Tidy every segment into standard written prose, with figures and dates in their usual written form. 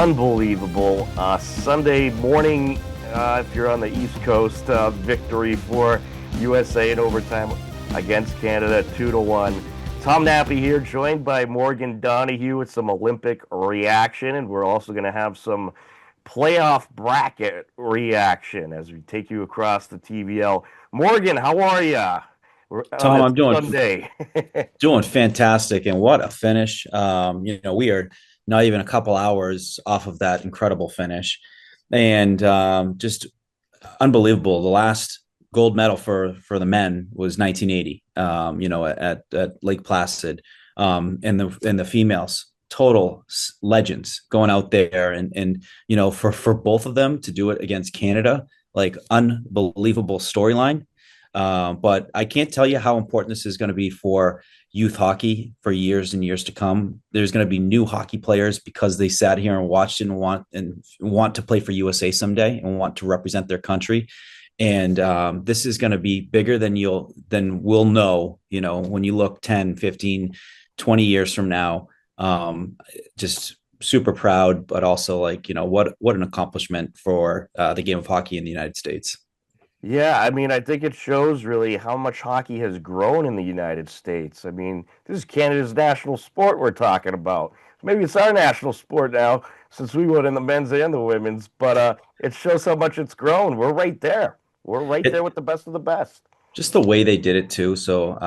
Unbelievable. Sunday morning, if you're on the East Coast, victory for USA in overtime against Canada, 2-1. Tom Nappi here, joined by Morgan Donahue with some Olympic reaction, and we're also going to have some playoff bracket reaction as we take you across the TVL. Morgan, how are you on Tom, this I'm doing Sunday? doing fantastic, and what a finish! We are not even a couple hours off of that incredible finish, and just unbelievable. The last gold medal for the men was 1980. At Lake Placid, and the females, total legends going out there, and for both of them to do it against Canada, like unbelievable storyline. But I can't tell you how important this is going to be for youth hockey for years and years to come. There's going to be new hockey players because they sat here and watched and want to play for USA someday and want to represent their country. And this is going to be bigger than we'll know, when you look 10, 15, 20 years from now. Just super proud, but also what an accomplishment for the game of hockey in the United States. Yeah, I mean, I think it shows really how much hockey has grown in the United States. I mean, this is Canada's national sport we're talking about. Maybe it's our national sport now since we won in the men's and the women's, but it shows how much it's grown. We're right there. We're right there It, with the best of the best. just the way they did it too. So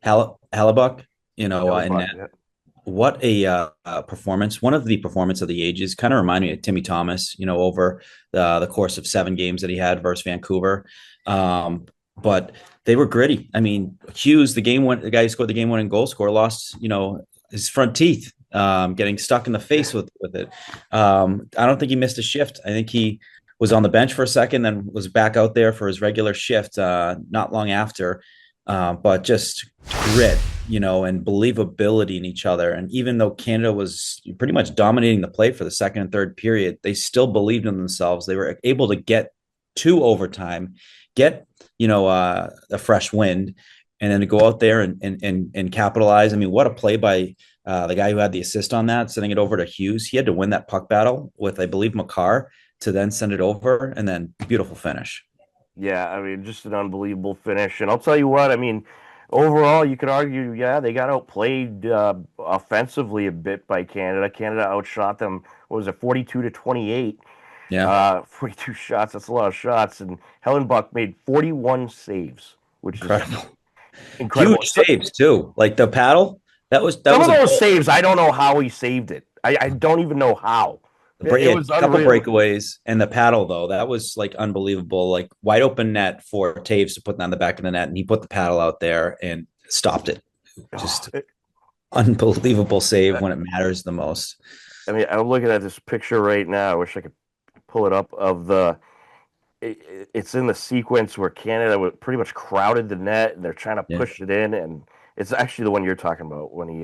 Hallebuck, in Hellebuck, net. yeah. What a performance! One of the performance of the ages. Kind of remind me of Timmy Thomas, over the course of 7 games that he had versus Vancouver. But they were gritty. I mean, Hughes, the guy who scored the game-winning goal scorer, lost, his front teeth, getting stuck in the face with it. I don't think he missed a shift. I think he was on the bench for a second, then was back out there for his regular shift not long after. But just grit, and believability in each other. And even though Canada was pretty much dominating the play for the second and third period, they still believed in themselves. They were able to get to overtime, get, a fresh wind, and then to go out there and capitalize. I mean, what a play by the guy who had the assist on that, sending it over to Hughes. He had to win that puck battle with, I believe, Makar to then send it over, and then beautiful finish. Yeah, I mean, just an unbelievable finish. And I'll tell you what, I mean, overall, you could argue, yeah, they got outplayed offensively a bit by Canada. Canada outshot them, what was it, 42-28? Yeah. 42 shots, that's a lot of shots. And Hellenbuck made 41 saves, which is Incredible. incredible. Huge saves too. Like the paddle, that Some was of a those goal. saves, I don't know how he saved it. I don't even know how. He It had was a couple unreal. breakaways, and the paddle though, that was like unbelievable. Like wide open net for Taves to put down the back of the net, and he put the paddle out there and stopped it. Oh, Just unbelievable save when it matters the most. I mean, I'm looking at this picture right now. I wish I could pull it up of it's in the sequence where Canada pretty much crowded the net and they're trying to Yeah. push it in, and it's actually the one you're talking about when he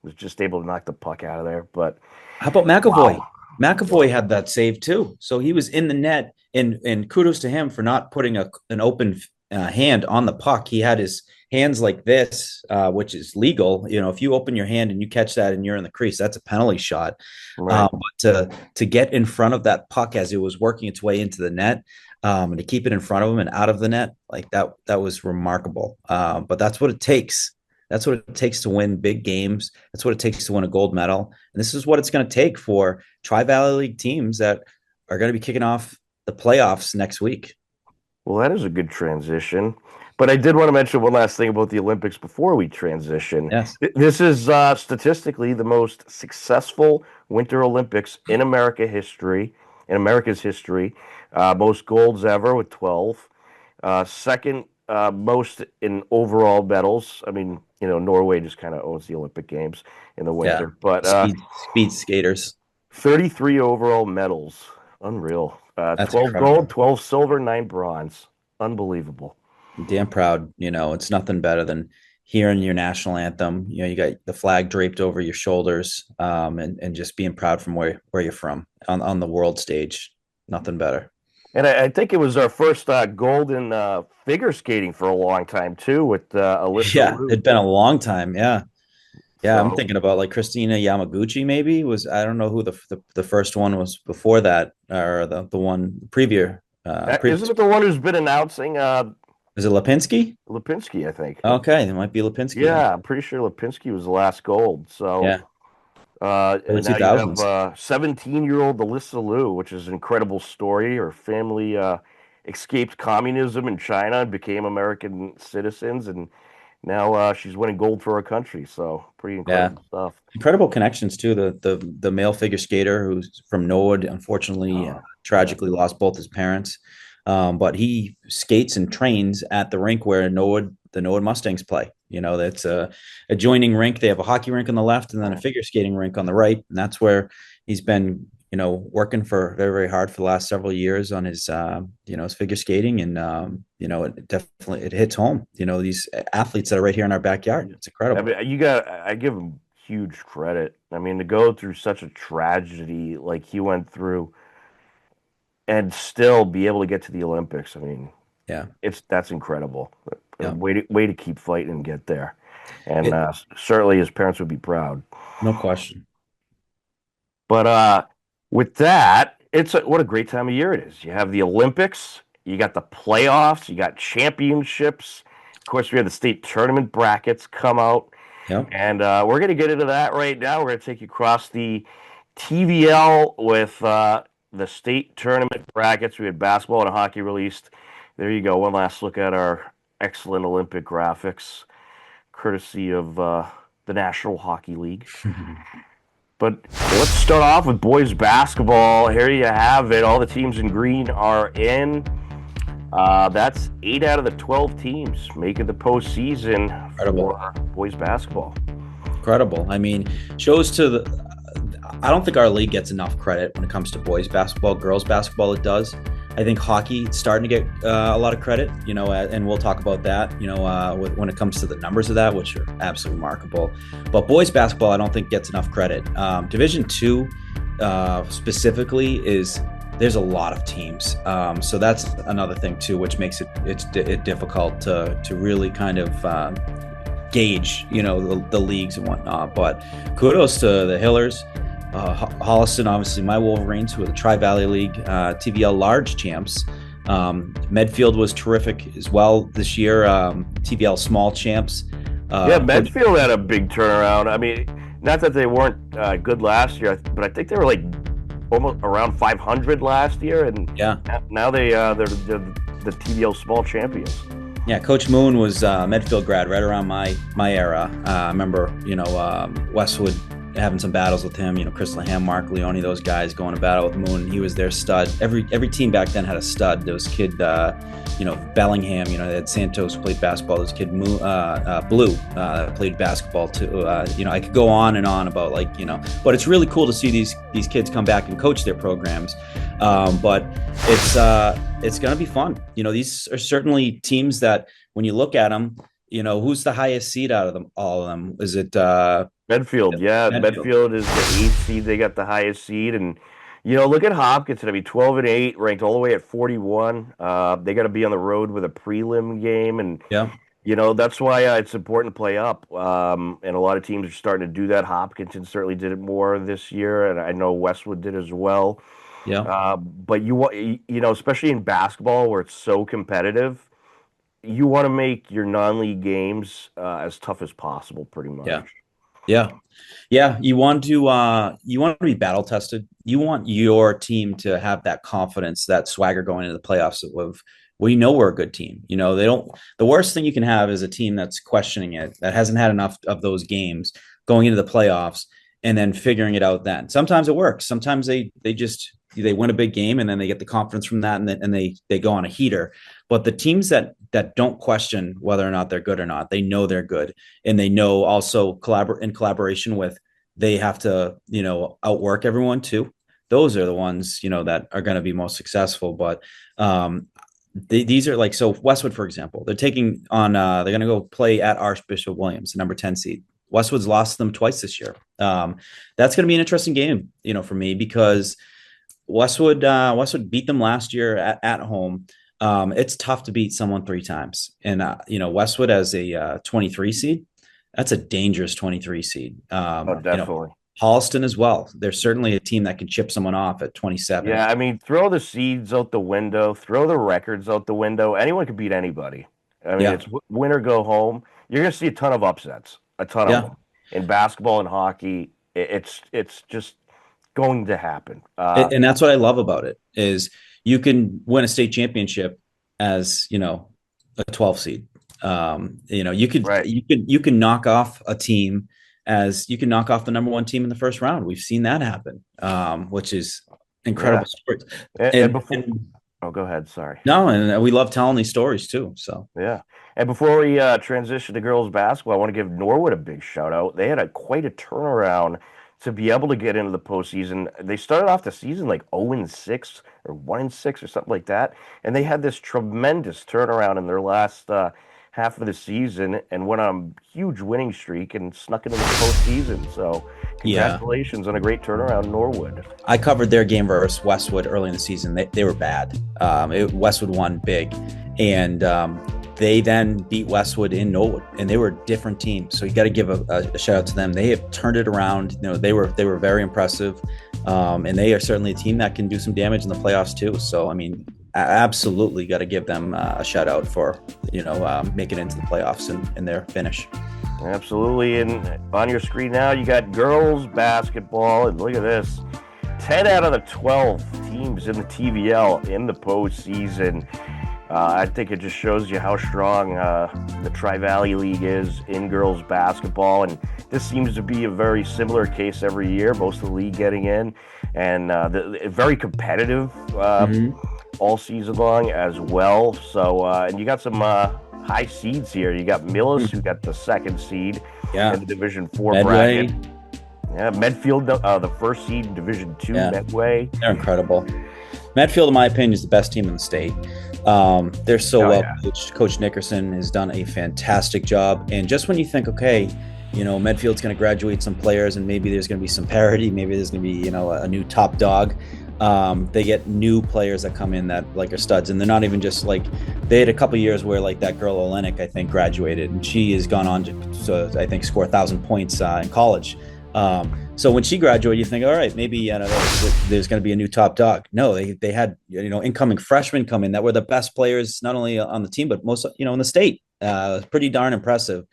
was just able to knock the puck out of there. But How about McAvoy? wow, McAvoy had that save too. So he was in the net, and kudos to him for not putting an open hand on the puck. He had his hands like this, which is legal. If you open your hand and you catch that and you're in the crease, that's a penalty shot. right. But to get in front of that puck as it was working its way into the net, and to keep it in front of him and out of the net, like that was remarkable. But that's what it takes. That's what it takes to win big games. That's what it takes to win a gold medal. And this is what it's going to take for Tri-Valley League teams that are going to be kicking off the playoffs next week. Well, that is a good transition. But I did want to mention one last thing about the Olympics before we transition. Yes. This is statistically the most successful Winter Olympics in America's history. Most golds ever with 12. Second most in overall medals. I mean, Norway just kind of owns the Olympic Games in the Yeah. winter. But Speed skaters. 33 overall medals. Unreal. That's 12 incredible. gold, 12 silver, 9 bronze. Unbelievable. I'm damn proud. It's nothing better than hearing your national anthem. You got the flag draped over your shoulders, and just being proud from where you're from on the world stage. Nothing better. And I think it was our first gold in figure skating for a long time, too, with Alyssa Yeah, Liu. it'd been a long time. Yeah. Yeah, I'm So thinking about like Christina Yamaguchi. Maybe was I don't know who the first one was before that, or the one isn't previous. it the one who's been announcing Is it Lipinski? Lipinski, I think. Okay, it might be Lipinski then. Yeah, I'm pretty sure Lipinski was the last gold. So Yeah, early now you have 2000s. 17-year-old Alyssa Liu, which is an incredible story. Her family escaped communism in China and became American citizens, and now she's winning gold for her country. So pretty Yeah, incredible stuff. incredible connections too. The male figure skater who's from Norwood, unfortunately, Yeah. tragically lost both his parents. But he skates and trains at the rink where the Norwood Mustangs play. You know, that's a adjoining rink. They have a hockey rink on the left and then a figure skating rink on the right. And that's where he's been, working for very, very hard for the last several years on his, his figure skating. And, it definitely, it hits home, these athletes that are right here in our backyard. It's I incredible. mean, I give him huge credit. I mean, to go through such a tragedy like he went through and still be able to get to the Olympics. I mean, Yeah. that's incredible. Yeah. Way to keep fighting and get there. And It, certainly his parents would be proud. no question. But with that, what a great time of year it is. You have the Olympics, you got the playoffs, you got championships. Of course, we have the state tournament brackets come out. Yeah. And we're going to get into that right now. We're going to take you across the TVL with the state tournament brackets. We had basketball and hockey released. There you go. One last look at our excellent Olympic graphics, courtesy of the National Hockey League. But let's start off with boys basketball. Here you have it. All the teams in green are in. That's 8 out of the 12 teams making the postseason for boys basketball. Incredible. I mean, shows to the. I don't think our league gets enough credit when it comes to boys basketball. Girls basketball, it does. I think hockey is starting to get a lot of credit, and we'll talk about that, when it comes to the numbers of that, which are absolutely remarkable. But boys basketball, I don't think gets enough credit. Division II specifically there's a lot of teams. So that's another thing too, which makes it difficult to really kind of gauge, the leagues and whatnot. But kudos to the Hillers. Holliston, obviously my Wolverines, who are the Tri-Valley League TVL large champs. Medfield was terrific as well this year. TVL small champs. Medfield had a big turnaround. I mean, not that they weren't good last year, but I think they were like almost around 500 last year, and now they're the TVL small champions. Yeah, Coach Moon was Medfield grad right around my era. I remember, Westwood having some battles with him, Chris Laham, Mark Leone, those guys going to battle with Moon. He was their stud. Every team back then had a stud. There was kid, Bellingham, they had Santos who played basketball. There was kid Blue played basketball too. I could go on and on about but it's really cool to see these kids come back and coach their programs. But it's going to be fun. These are certainly teams that when you look at them, who's the highest seed out of them? All of them? Is it Medfield? Yeah, Medfield is the 8th seed. They got the highest seed, and look at Hopkinton. I mean, 12-8, ranked all the way at 41. They got to be on the road with a prelim game, and that's why it's important to play up. And a lot of teams are starting to do that. Hopkinton certainly did it more this year, and I know Westwood did as well. Yeah. But especially in basketball where it's so competitive, you want to make your non-league games as tough as possible, pretty much. Yeah. You want to be battle tested. You want your team to have that confidence, that swagger going into the playoffs of, we know we're a good team. The worst thing you can have is a team that's questioning it, that hasn't had enough of those games going into the playoffs and then figuring it out then. Sometimes it works. Sometimes they win a big game and then they get the confidence from that and they go on a heater. But the teams that don't question whether or not they're good or not, they know they're good, and they know also in collaboration with, they have to outwork everyone too. Those are the ones that are going to be most successful. But these are so Westwood, for example, they're taking on they're going to go play at Archbishop Williams, the number 10 seed. Westwood's lost them twice this year. That's going to be an interesting game, for me, because Westwood beat them last year at home. It's tough to beat someone 3 times, and Westwood as a 23 seed, That's a dangerous 23 seed. Oh, definitely. Holliston as well. There's certainly a team that can chip someone off at 27. Yeah, I mean, throw the seeds out the window, throw the records out the window. Anyone can beat anybody. I mean, Yeah. it's win or go home. You're going to see a ton of upsets, a ton of Yeah. them. In basketball and hockey, it's just going to happen. And that's what I love about it is you can win a state championship as, a 12 seed. Right. You can knock off a team as you can knock off the number one team in the first round. We've seen that happen, which is incredible Yeah. sports. And before, And oh, go ahead. Sorry. no, and we love telling these stories too. So Yeah. And before we transition to girls basketball, I want to give Norwood a big shout out. They had quite a turnaround to be able to get into the postseason. They started off the season like 0-6 or 1-6 or something like that, and they had this tremendous turnaround in their last half of the season and went on a huge winning streak and snuck into the postseason. So, yeah, congratulations on a great turnaround, Norwood. I covered their game versus Westwood early in the season. They were bad. Westwood won big, and they then beat Westwood in Norwood, and they were a different team. So you got to give a shout out to them. They have turned it around. They were very impressive, and they are certainly a team that can do some damage in the playoffs too. So I mean, absolutely got to give them a shout out for making it into the playoffs and their finish. Absolutely. And on your screen now, you got girls basketball. And look at this, 10 out of the 12 teams in the TVL in the postseason. I think it just shows you how strong the Tri-Valley League is in girls basketball. And this seems to be a very similar case every year, most of the league getting in. And very competitive all season long as well. So, and you got some high seeds here. You got Millis, who got the second seed in the Division 4 Medway. bracket. Yeah, Medfield, the first seed in Division 2, Medway. They're incredible. Medfield, in my opinion, is the best team in the state. They're so well coached. Coach Nickerson has done a fantastic job. And just when you think, okay, Medfield's going to graduate some players and maybe there's going to be some parity, maybe there's going to be, a new top dog. They get new players that come in that are studs, and they're not even just they had a couple years where that girl Olenek, I think, graduated, and she has gone on to I think score 1,000 points in college. So when she graduated, you think, all right, maybe there's going to be a new top dog. No, they had incoming freshmen come in that were the best players not only on the team but most in the state. Pretty darn impressive.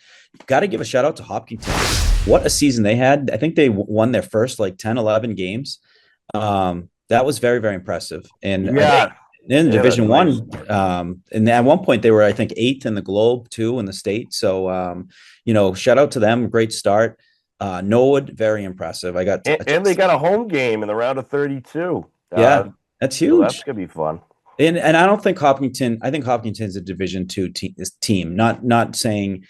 Got to give a shout out to Hopkinton. What a season they had. I think they won their first 10, 11 games. That was very, very impressive. And in Division One, and at one point they were, I think, 8th in the Globe too in the state. So, shout out to them. Great start. Norwood, very impressive. And they got a home game in the round of 32. That's huge. So that's gonna be fun. And I don't think Hopkinton. I think Hopkinton's a Division 2 team. Not saying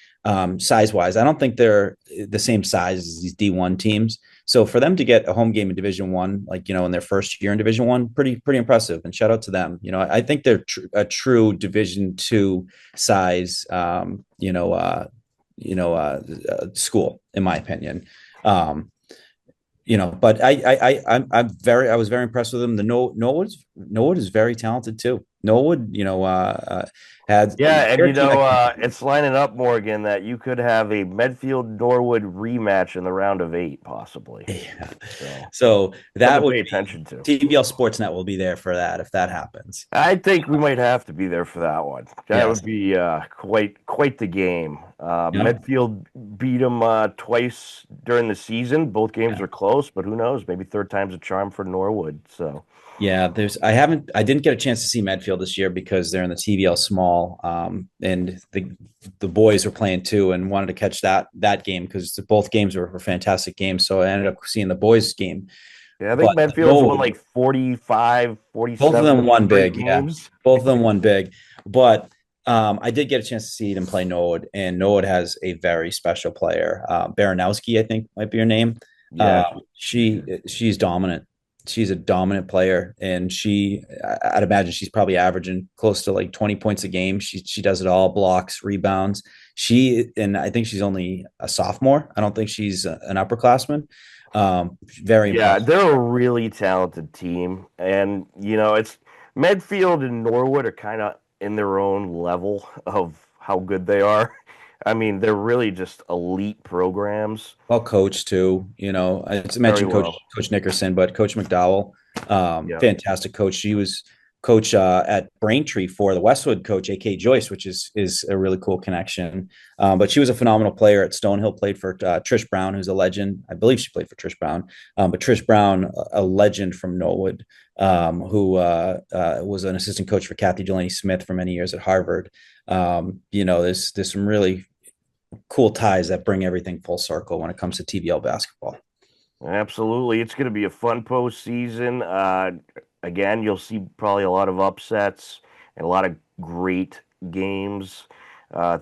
size wise. I don't think they're the same size as these D1 teams. So for them to get a home game in Division 1, in their first year in Division 1, pretty impressive. And shout out to them. I think they're a true Division 2 size. School, in my opinion. But I was very impressed with them. Norwood is very talented too. Norwood, had and it's lining up, Morgan, that you could have a Medfield Norwood rematch in the round of 8, possibly. Yeah. So that would pay attention to. TVL Sportsnet will be there for that if that happens. I think we might have to be there for that one. That would be quite the game. Medfield beat them twice during the season. Both games are close, but who knows? Maybe third time's a charm for Norwood. So. Yeah, I didn't get a chance to see Medfield this year because they're in the TVL small, and the boys were playing too and wanted to catch that game because both games were fantastic games. So I ended up seeing the boys game. Yeah, I think Medfield's won 45, 47. Both of them won big. Games. Yeah, both of them won big. But I did get a chance to see them play Norwood, and Norwood has a very special player. Baranowski, I think, might be her name. Yeah, she's dominant. She's a dominant player, and I'd imagine she's probably averaging close to 20 points a game. She does it all: blocks, rebounds. And I think she's only a sophomore. I don't think she's an upperclassman. Very impressive. They're a really talented team, and it's Medfield and Norwood are kind of in their own level of how good they are. I mean, they're really just elite programs. Well coached too. I Very mentioned well. Coach Nickerson, but Coach McDowell, Yeah. fantastic coach. She was coach at Braintree for the Westwood coach, A.K. Joyce, which is a really cool connection. But she was a phenomenal player at Stonehill. Played for Trish Brown, who's a legend. I believe she played for Trish Brown. But Trish Brown, a legend from Norwood, who was an assistant coach for Kathy Delaney Smith for many years at Harvard. There's some really cool ties that bring everything full circle when it comes to TVL basketball. Absolutely. It's going to be a fun postseason. Again, you'll see probably a lot of upsets and a lot of great games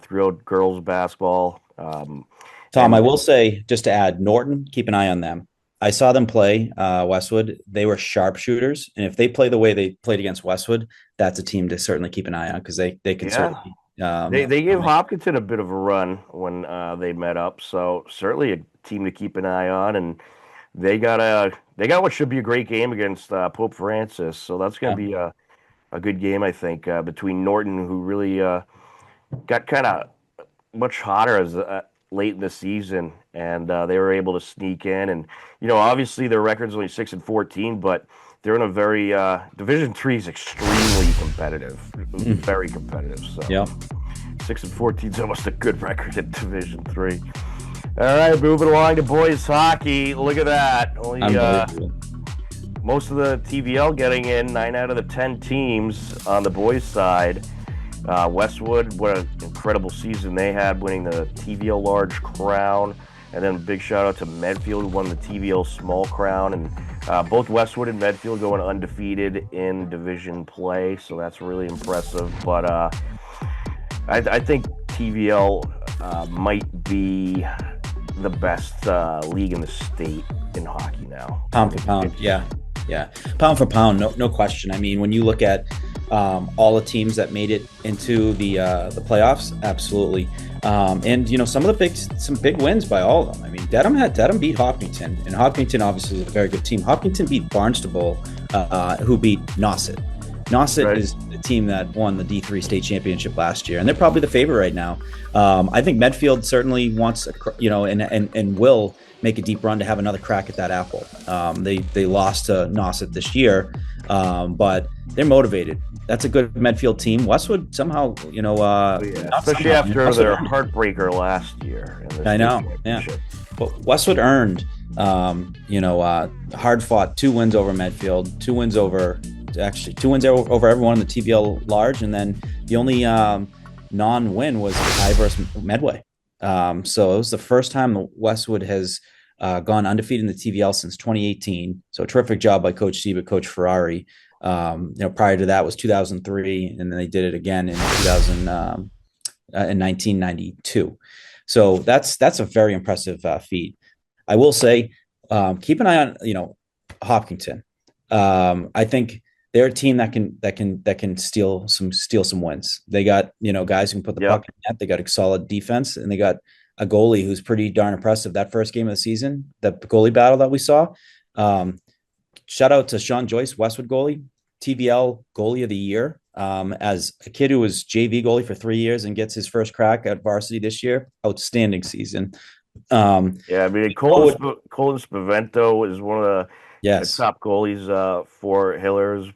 throughout girls basketball. Tom, And I will say, just to add, Norton, keep an eye on them. I saw them play Westwood. They were sharpshooters, and if they play the way they played against Westwood, that's a team to certainly keep an eye on because they can yeah, certainly. they gave Hopkinton a bit of a run when they met up. So certainly a team to keep an eye on. And they got what should be a great game against Pope Francis. So that's going to be a good game, I think, between Norton, who really got kind of much hotter as late in the season, and they were able to sneak in. And obviously their record's only 6-14, but they're in a very Division 3 is extremely competitive, very competitive. So Yeah. 6-14 is almost a good record in Division 3. All right, moving along to boys hockey. Look at that. Only most of the TVL getting in, 9 out of the 10 teams on the boys' side. Westwood, what an incredible season they had, winning the TVL Large Crown. And then a big shout out to Medfield, who won the TVL Small Crown. And both Westwood and Medfield going undefeated in division play, so that's really impressive. But I think TVL might be the best league in the state in hockey now. Pound for pound, yeah. Pound for pound, no question. I mean, when you look at all the teams that made it into the playoffs, absolutely. And some of some big wins by all of them. I mean, Dedham beat Hopkinton, and Hopkinton obviously is a very good team. Hopkinton beat Barnstable, who beat Nauset. Nauset Right. is the team that won the D3 state championship last year, and they're probably the favorite right now. I think Medfield certainly wants, and will make a deep run to have another crack at that apple. They lost to Nauset this year, but they're motivated. That's a good Medfield team. Westwood somehow, Especially after their heartbreaker last year. I know, yeah. But Westwood earned, hard fought 2 wins over Medfield, 2 wins over everyone in the TVL Large, and then the only non-win was tie versus Medway. So it was the first time Westwood has gone undefeated in the TVL since 2018. So a terrific job by Coach Sieba, Coach Ferrari. Prior to that was 2003, and then they did it again in 1992. So that's a very impressive feat. I will say, keep an eye on Hopkinton. I think they're a team that can steal some wins. They got guys who can put the puck in net. They got a solid defense, and they got a goalie who's pretty darn impressive. That first game of the season, the goalie battle that we saw. Shout out to Sean Joyce, Westwood goalie, TVL goalie of the year. As a kid who was JV goalie for 3 years and gets his first crack at varsity this year, outstanding season. I mean, Colin Spavento is one of the top goalies for Hillers.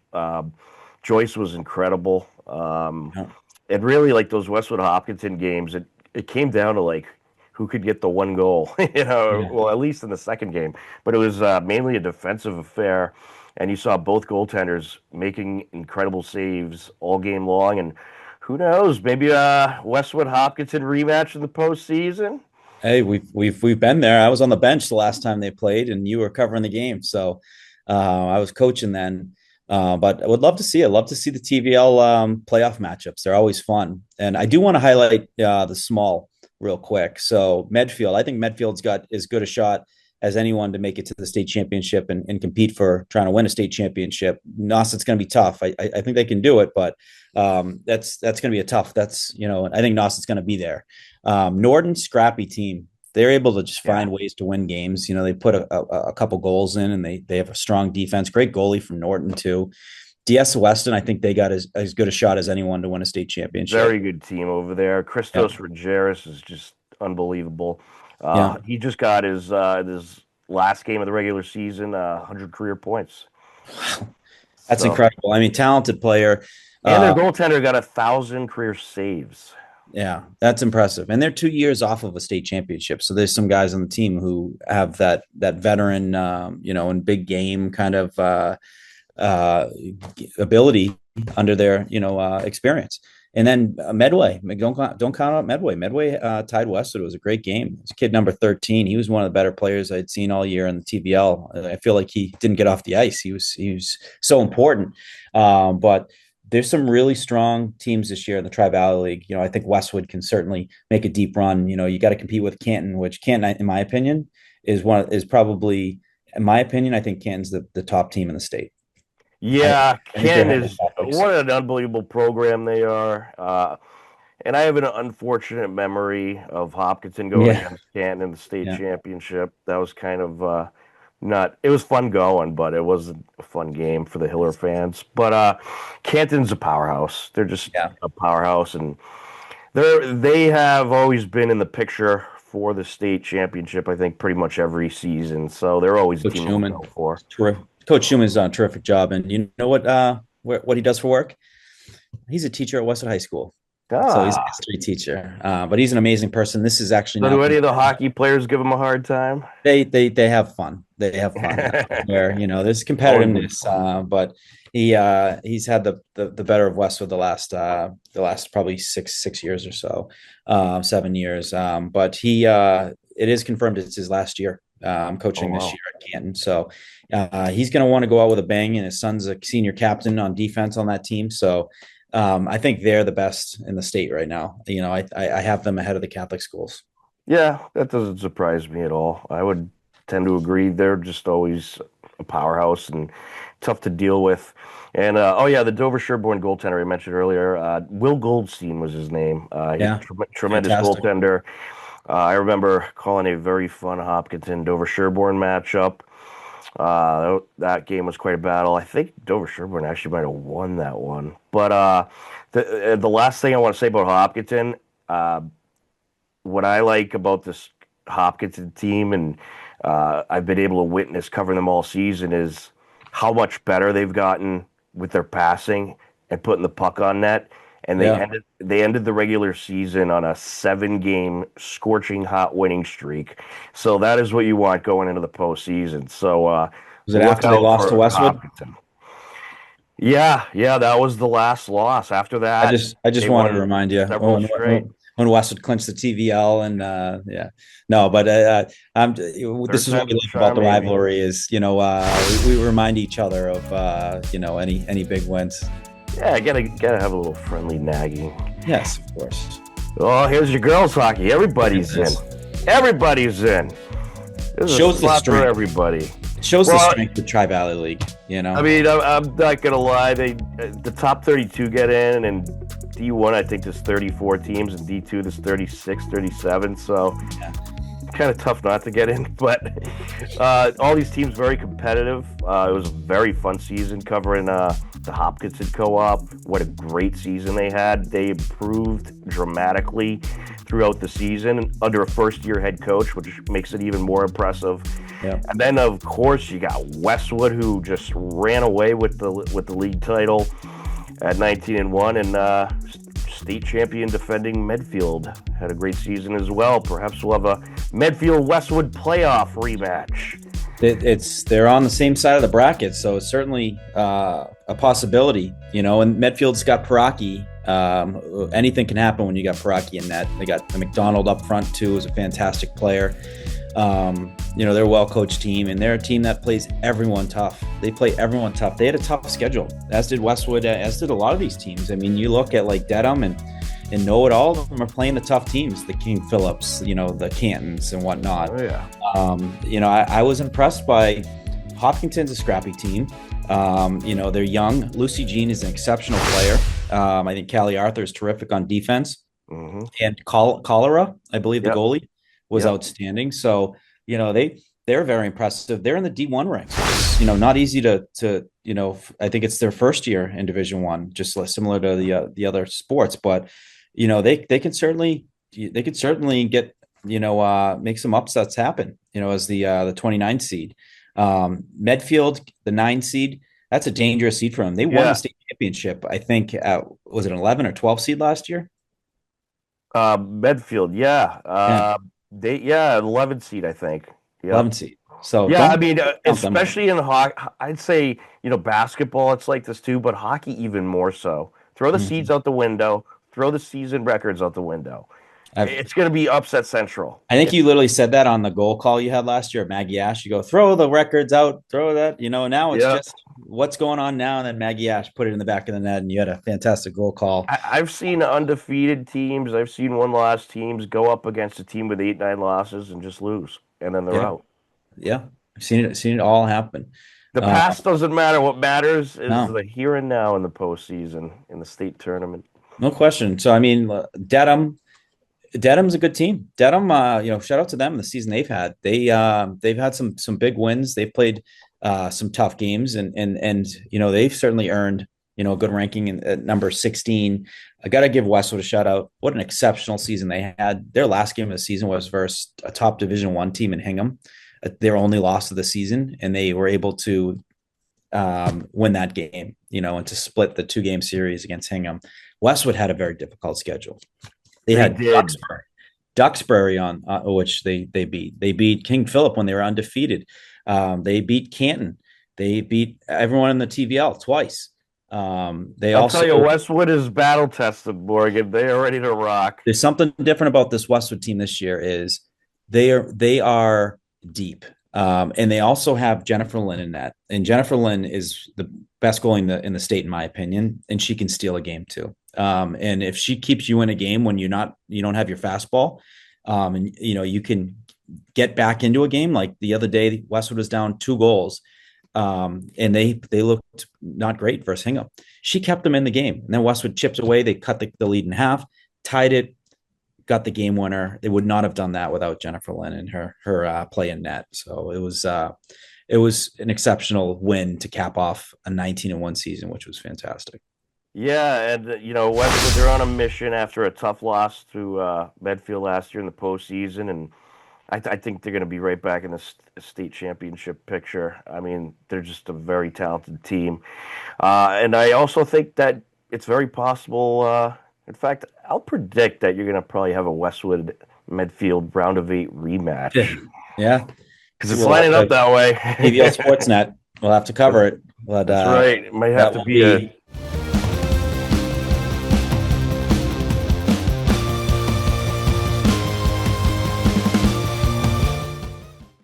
Joyce was incredible. And really, like those Westwood Hopkinton games, it came down to like who could get the one goal, well, at least in the second game. But it was mainly a defensive affair. And you saw both goaltenders making incredible saves all game long. And who knows, maybe a Westwood Hopkinton rematch in the postseason. Hey, we've been there. I was on the bench the last time they played, and you were covering the game. So I was coaching then. But I would love to see it. Love to see the TVL playoff matchups. They're always fun. And I do want to highlight the small real quick. So Medfield, I think Medfield's got as good a shot as anyone to make it to the state championship and compete for trying to win a state championship. Nauset's going to be tough. I think they can do it, but that's going to be a tough. I think Nauset's going to be there. Norton, scrappy team. They're able to just find ways to win games. They put a couple goals in, and they have a strong defense. Great goalie from Norton too. DS Weston, I think they got as good a shot as anyone to win a state championship. Very good team over there. Christos Yeah. Rogeris is just unbelievable. Yeah. He just got his last game of the regular season, 100 career points. That's So, incredible. I mean, talented player. and their goaltender got 1,000 career saves. Yeah, that's impressive. And they're 2 years off of a state championship. So there's some guys on the team who have that veteran, and big game kind of ability under their, experience. And then Medway, don't count out Medway. Medway tied Westwood. It was a great game. It was kid number 13. He was one of the better players I'd seen all year in the TVL. I feel like he didn't get off the ice. He was so important. But there's some really strong teams this year in the Tri-Valley League. I think Westwood can certainly make a deep run. You got to compete with Canton, which Canton, in my opinion, is probably, in my opinion, I think Canton's the top team in the state. Yeah, Canton is what an unbelievable program they are. And I have an unfortunate memory of Hopkinton going against Canton in the state championship. That was kind of it was fun going, but it wasn't a fun game for the Hiller fans. But Canton's a powerhouse. They're just a powerhouse, and they have always been in the picture for the state championship, I think, pretty much every season. So they're always a team to go for. Terrific. Coach Schumann's done a terrific job, and you know what he does for work? He's a teacher at Westwood High School. So he's a history teacher, but he's an amazing person. This is actually do any of the hockey players give him a hard time? They have fun. They have fun where there's competitiveness, but he's had the better of Westwood the last probably six years or so, 7 years. But it is confirmed it's his last year coaching this year at Canton. So he's going to want to go out with a bang, and his son's a senior captain on defense on that team. So I think they're the best in the state right now. I have them ahead of the Catholic schools. Yeah, that doesn't surprise me at all. I would tend to agree. They're just always a powerhouse and tough to deal with. And the Dover Sherborne goaltender I mentioned earlier, Will Goldstein was his name. Tremendous goaltender. I remember calling a very fun Hopkinton Dover Sherborne matchup. That game was quite a battle. I think Dover Sherborne actually might have won that one. But the last thing I want to say about Hopkinton, what I like about this Hopkinton team, and I've been able to witness covering them all season, is how much better they've gotten with their passing and putting the puck on net. And they ended the regular season on a 7-game scorching hot winning streak. So that is what you want going into the postseason. So was it after they lost to Westwood? Hopkinton. Yeah, that was the last loss. After that, I just wanted to remind you when Westwood clinched the TVL, and this is what we like about the rivalry is we remind each other of any big wins. Yeah, gotta have a little friendly nagging. Yes, of course. Oh, here's your girls hockey. Everybody's in. Everybody's in. This shows the strength for everybody. It shows the strength of the Tri-Valley League. I mean, I'm not gonna lie. The top 32 get in, and D1 I think there's 34 teams, and D2 there's 36, 37. So kind of tough not to get in. But all these teams very competitive. It was a very fun season covering the Hopkinton Co-op. What a great season they had. They improved dramatically throughout the season under a first-year head coach, which makes it even more impressive. Yeah. And then, of course, you got Westwood, who just ran away with the league title at 19-1, and state champion defending Medfield had a great season as well. Perhaps we'll have a Medfield-Westwood playoff rematch. They're on the same side of the bracket, so it's certainly a possibility, and Medfield's got Paraki. Anything can happen when you got Paraki in net. They got McDonald up front too, who's a fantastic player. They're a well-coached team, and they're a team that plays everyone tough. They play everyone tough. They had a tough schedule, as did Westwood, as did a lot of these teams. I mean, you look at like Dedham and Know-It-All, of them are playing the tough teams, the King Phillips, the Cantons and whatnot. Oh, yeah. I was impressed by Hopkinton's a scrappy team. They're young. Lucy Jean is an exceptional player. I think Callie Arthur is terrific on defense. Mm-hmm. And Cholera, I believe the goalie, was outstanding. So, they they're very impressive. They're in the D1 ranks. Not easy to I think it's their first year in Division One, just similar to the other sports, but they can certainly get make some upsets happen. As the 29 seed, Medfield, the 9 seed. That's a dangerous seed for them. They won the state championship, I think. Was it an 11 or 12 seed last year? Medfield, yeah. Yeah. 11 seed, I think. Yep. 11 seed. So yeah, I mean, especially in hockey, I'd say, basketball, it's like this too, but hockey even more so. Throw the seeds out the window, throw the season records out the window. It's going to be upset central. I think you literally said that on the goal call you had last year at Maggie Ash. You go, throw the records out, throw that. Now it's just what's going on now. And then Maggie Ash put it in the back of the net, and you had a fantastic goal call. I've seen undefeated teams. I've seen one-loss teams go up against a team with 8-9 losses and just lose, and then they're out. Yeah, I've seen it all happen. The past doesn't matter. What matters is the here and now in the postseason, in the state tournament. No question. So, I mean, Dedham's a good team. Dedham, shout out to them. The season they've had, they've had some big wins. They've played some tough games, and they've certainly earned a good ranking at number 16. I got to give Westwood a shout out. What an exceptional season they had. Their last game of the season was versus a top Division I team in Hingham, their only loss of the season, and they were able to win that game, and to split the 2-game series against Hingham. Westwood had a very difficult schedule. They had Duxbury on which they beat. They beat King Philip when they were undefeated. They beat Canton. They beat everyone in the TVL twice. I'll tell you, Westwood is battle tested, Morgan. They are ready to rock. There's something different about this Westwood team this year is they are deep. And they also have Jennifer Lynn in that. And Jennifer Lynn is the best goalie in the state, in my opinion, and she can steal a game too. And if she keeps you in a game when you don't have your fastball, and you can get back into a game. Like the other day, Westwood was down 2 goals, and they looked not great versus Hingham. She kept them in the game, and then Westwood chipped away. They cut the lead in half, tied it, got the game winner. They would not have done that without Jennifer Lynn and her play in net. So it was an exceptional win to cap off a 19-1 season, which was fantastic. Yeah, and Westwood, they're on a mission after a tough loss to Medfield last year in the postseason, and I think they're going to be right back in the state championship picture. I mean, they're just a very talented team, and I also think that it's very possible. In fact, I'll predict that you're going to probably have a Westwood Medfield round of 8 rematch. Yeah, because it's lining up that way. TVL Sports Net. We'll have to cover it. But, that's right. It might have to be